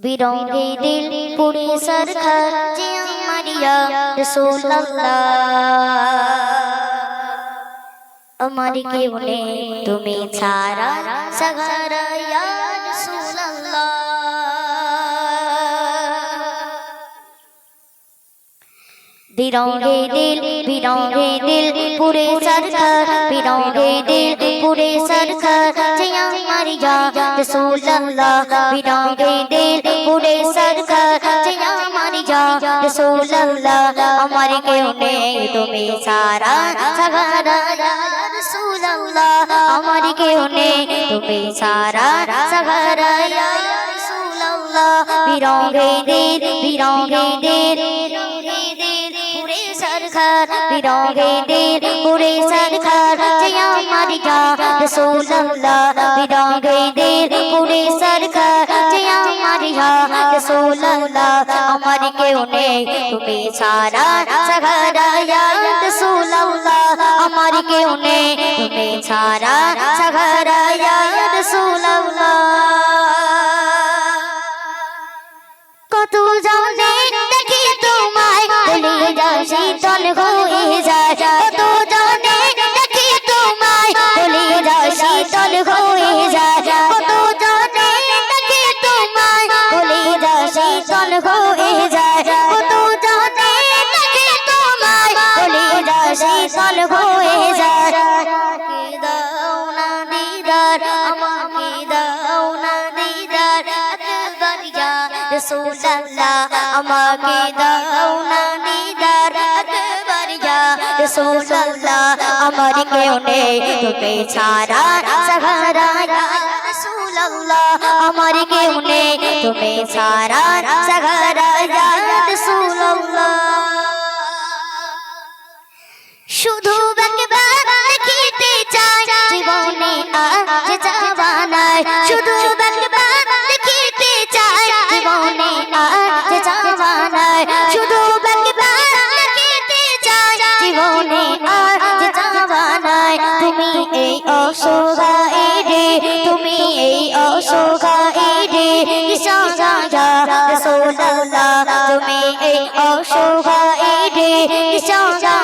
बिरंगे दिल पूरे सरखर जिया मरिया रसूल अल्लाह हमारी क्यों ने तुम्हें छाड़ा सगारा या रसूल अल्लाह बिरंगे दिल पूरे सरखर बिरंगे दिल पूरे सरखर जिया मरिया रसूल अल्लाह बिरंगे दिल पूरे सरखर जिया मरिया रसूल अल्लाह हमारे क्यों ने तुम्हें सारा सगारा या रसूल अल्लाह हमारे क्यों ने तुम्हें सारा सगारा या रसूल अल्लाह बिरंगे दिल बिरंगे दिल पूरे सरखर जिया मरिया रसूल अल्लाह बिरंगे दिल पूरे सरखर जिया मरिया रसूल अल्लाह हमारी क्यों ने तुम्हें सारा सगारा या रसूल अल्लाह हमारी क्यों ने तुम्हें सारा सगारा या रसूल अल्लाह কত জানে দেখি তোমায় কলিজা শীতল হয়ে যায় কত জানে দেখি তোমায় কলিজা শীতল হয়ে যায় কত জানে দেখি তোমায় কলিজা শীতল হয়ে যায় কত জানে দেখি তোমায় কলিজা শীতল হয়ে যায় আমাকে দাও না দিদার আমাকে দাও না দিদার আকবার ইয়া रसूल अल्लाह আমাকে দাও না দিদার আকবার ইয়া रसूल अल्लाह हमारी क्यों ने तुम्हें छाड़ा सहारा या रसूल अल्लाह हमारी क्यों ने तुम्हें छाड़ा सहारा या रसूल अल्लाह শুধু একবার দেখিতে চাই জীবনে আজ যাওয়া নাই শুধু একবার দেখিতে চাই জীবনে আজ যাওয়া নাই শুধু একবার দেখিতে চাই জীবনে আজ যাওয়া নাই তুমি এই অসহায় রে তুমি এই অসহায় রে ইশারা রাসূল আল্লাহ তুমি এই অসহায় রে ইশারা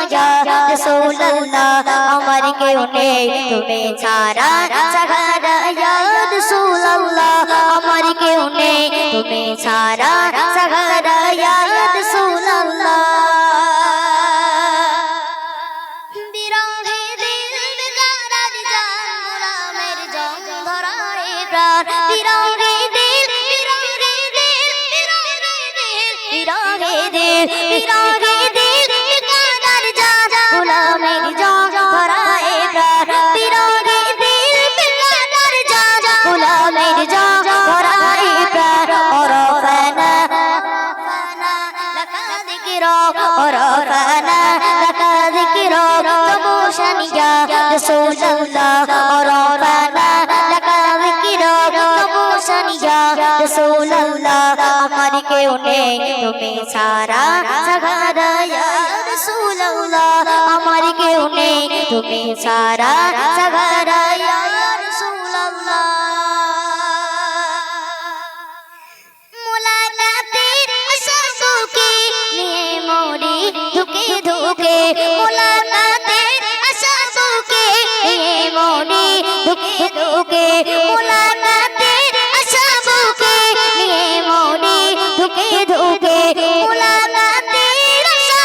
रसूल अल्लाह हमारी क्यों ने तुम्हें छाड़ा सहारा या रसूल अल्लाह हमारी क्यों ने तुम्हें छाड़ा सहारा या रसूल अल्लाह बिरंगे दिल बेकरार जान गुलामेर जंग धराए प्राण बिरंगे दिल बिरंगे दिल गुलामेर जान धराए प्राण बिरंगे दिल बेकरार जान गुलामेर जान धराए प्राण और फना लका जिक्रा और फना लका जिक्रा तमोशनिया रसूल अल्लाह और फना लका जिक्रा तमोशनिया रसूल अल्लाह हमारी क्यों ने तुम्हें सारा सहारा या रसूल अल्लाह हमारी क्यों ने तुम्हें सारा सहारा या रसूल अल्लाह मुलाकातेर आशा के निये मोरी धुके धुके मुलाकातेर आशा के निये मोरी धुके धुके मुलाकातेर आशा के निये मोरी धुके धुके मुलाकातेर आशा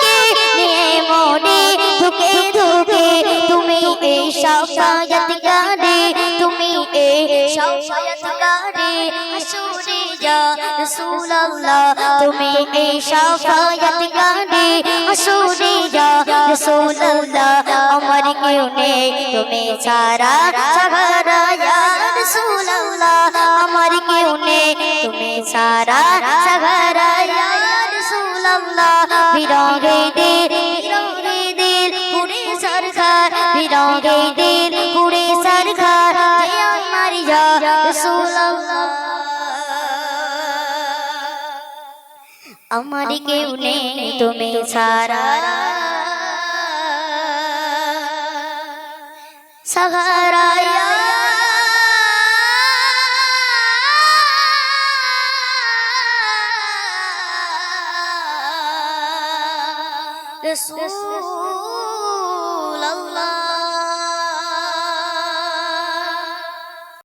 के निये मोरी धुके धुके তুমি এই শাফায়াত গানে তুমি এই শাফায়াত গানে আসুরে ইয়া রাসূল আল্লাহ তুমি এই শাফায়াত গানে আসুরে ইয়া রাসূল আল্লাহ আমার কেউ নেই তুমি ছাড়া সহারা ইয়া রাসূল আল্লাহ আমার কেউ নেই তুমি ছাড়া সহারা ইয়া রাসূল আল্লাহ বিরঙ্গে দিল पूरे सरखर बिरंगे दिल पूरे सरखर जिया मरिया रसूल अल्लाह हमारी क्यों ने तुम्हें छाड़ा सहारा या রসূল আল্লাহ